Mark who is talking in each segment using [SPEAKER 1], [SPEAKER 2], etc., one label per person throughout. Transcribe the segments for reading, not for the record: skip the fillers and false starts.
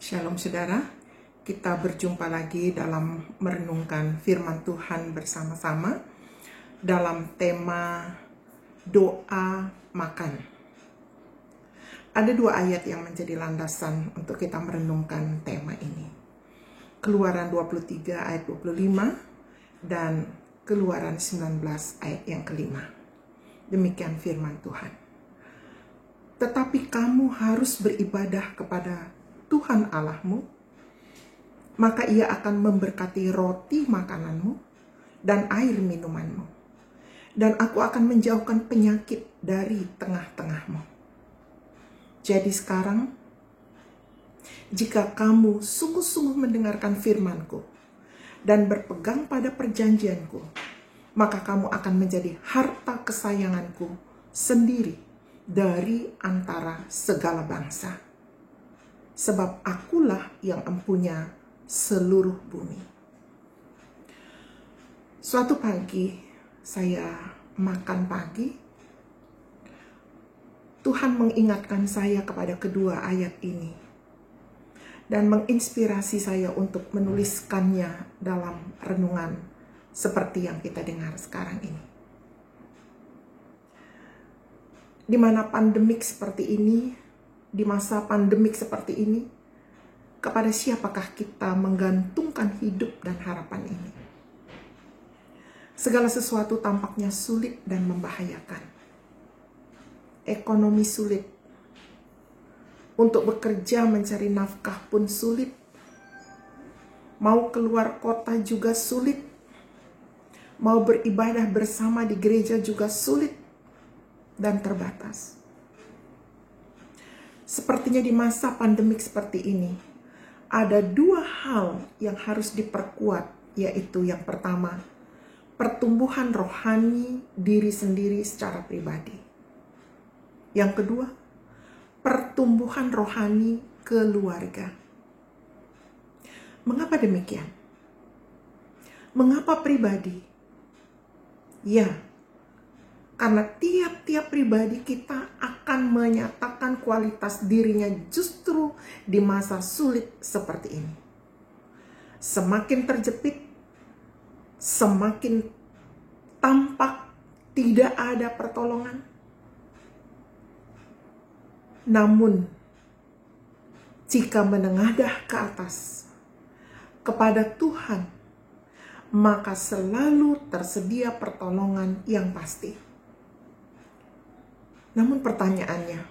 [SPEAKER 1] Shalom saudara, kita berjumpa lagi dalam merenungkan firman Tuhan bersama-sama dalam tema doa makan. Ada dua ayat yang menjadi landasan untuk kita merenungkan tema ini. Keluaran 23 ayat 25 dan Keluaran 19 ayat yang kelima. Demikian firman Tuhan. Tetapi kamu harus beribadah kepada Tuhan Allahmu, maka Ia akan memberkati roti makananmu dan air minumanmu, dan aku akan menjauhkan penyakit dari tengah-tengahmu. Jadi sekarang, jika kamu sungguh-sungguh mendengarkan firman-Ku dan berpegang pada perjanjian-Ku, maka kamu akan menjadi harta kesayangan-Ku sendiri dari antara segala bangsa. Sebab akulah yang empunya seluruh bumi. Suatu pagi saya makan pagi. Tuhan mengingatkan saya kepada kedua ayat ini. Dan menginspirasi saya untuk menuliskannya dalam renungan seperti yang kita dengar sekarang ini. Di mana pandemik seperti ini, di masa pandemik seperti ini, kepada siapakah kita menggantungkan hidup dan harapan ini? Segala sesuatu tampaknya sulit dan membahayakan. Ekonomi sulit. Untuk bekerja mencari nafkah pun sulit. Mau keluar kota juga sulit. Mau beribadah bersama di gereja juga sulit dan terbatas. Sepertinya di masa pandemik seperti ini, ada dua hal yang harus diperkuat, yaitu yang pertama, pertumbuhan rohani diri sendiri secara pribadi. Yang kedua, pertumbuhan rohani keluarga. Mengapa demikian? Mengapa pribadi? Ya, karena tiap-tiap pribadi kita akan menyatakan kualitas dirinya justru di masa sulit seperti ini. Semakin terjepit, semakin tampak tidak ada pertolongan. Namun, jika menengadah ke atas kepada Tuhan, maka selalu tersedia pertolongan yang pasti. Namun pertanyaannya,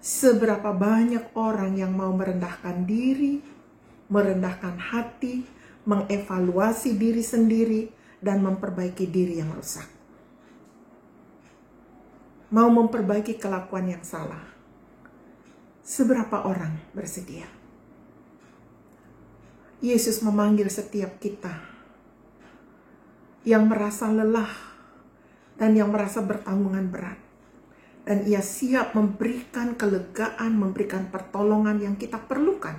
[SPEAKER 1] seberapa banyak orang yang mau merendahkan diri, merendahkan hati, mengevaluasi diri sendiri, dan memperbaiki diri yang rusak? Mau memperbaiki kelakuan yang salah. Seberapa orang bersedia? Yesus memanggil setiap kita yang merasa lelah dan yang merasa bertanggungan berat. Dan Ia siap memberikan kelegaan, memberikan pertolongan yang kita perlukan.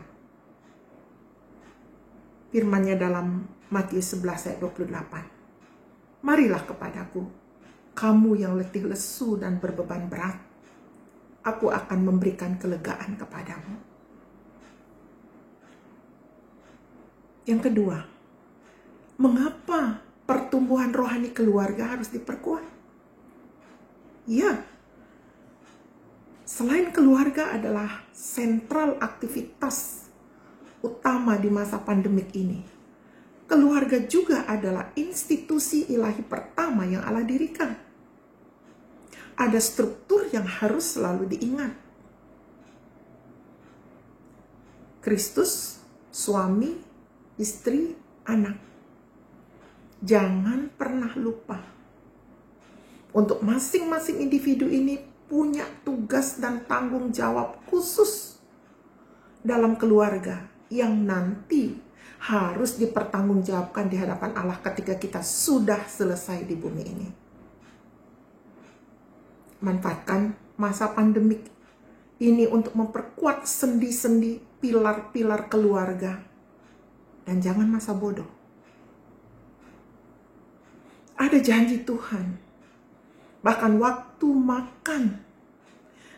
[SPEAKER 1] Firman-Nya dalam Matius 11 ayat 28. Marilah kepadaku, kamu yang letih lesu dan berbeban berat. Aku akan memberikan kelegaan kepadamu. Yang kedua, mengapa pertumbuhan rohani keluarga harus diperkuat? Ya, selain keluarga adalah sentral aktivitas utama di masa pandemik ini, keluarga juga adalah institusi ilahi pertama yang Allah dirikan. Ada struktur yang harus selalu diingat. Kristus, suami, istri, anak. Jangan pernah lupa untuk masing-masing individu ini punya tugas dan tanggung jawab khusus dalam keluarga yang nanti harus dipertanggungjawabkan di hadapan Allah ketika kita sudah selesai di bumi ini. Manfaatkan masa pandemik ini untuk memperkuat sendi-sendi pilar-pilar keluarga, dan jangan masa bodoh. Ada janji Tuhan. Bahkan waktu makan,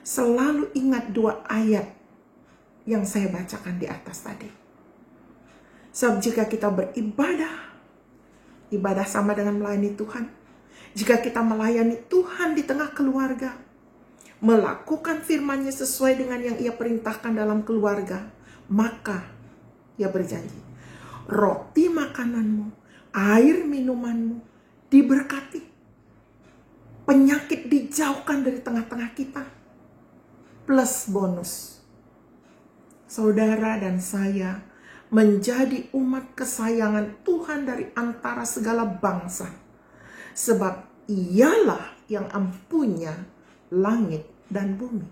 [SPEAKER 1] selalu ingat dua ayat yang saya bacakan di atas tadi. Sebab jika kita beribadah, ibadah sama dengan melayani Tuhan. Jika kita melayani Tuhan di tengah keluarga, melakukan firman-Nya sesuai dengan yang Ia perintahkan dalam keluarga, maka Ia berjanji, roti makananmu, air minumanmu diberkati. Penyakit dijauhkan dari tengah-tengah kita. Plus bonus, saudara dan saya menjadi umat kesayangan Tuhan dari antara segala bangsa. Sebab Ialah yang empunya langit dan bumi.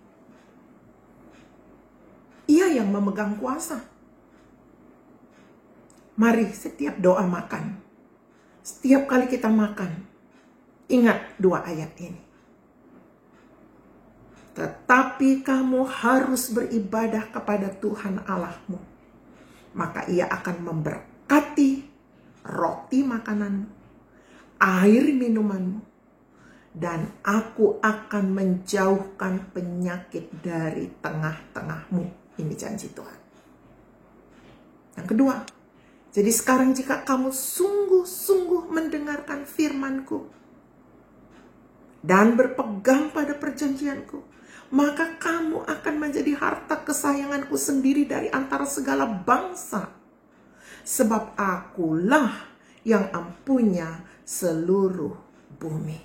[SPEAKER 1] Ia yang memegang kuasa. Mari setiap doa makan, setiap kali kita makan, ingat 2 ayat ini. Tetapi kamu harus beribadah kepada Tuhan Allahmu, maka Ia akan memberkati roti makananmu, air minumanmu, dan aku akan menjauhkan penyakit dari tengah-tengahmu. Ini janji Tuhan. Yang kedua, jadi sekarang jika kamu sungguh-sungguh mendengarkan firman-Ku dan berpegang pada perjanjian-Ku, maka kamu akan menjadi harta kesayangan-Ku sendiri dari antara segala bangsa. Sebab Akulah yang empunya seluruh bumi.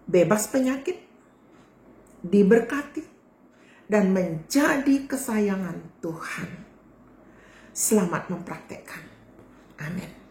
[SPEAKER 1] Bebas penyakit, diberkati, dan menjadi kesayangan Tuhan. Selamat mempraktekkan. Amin.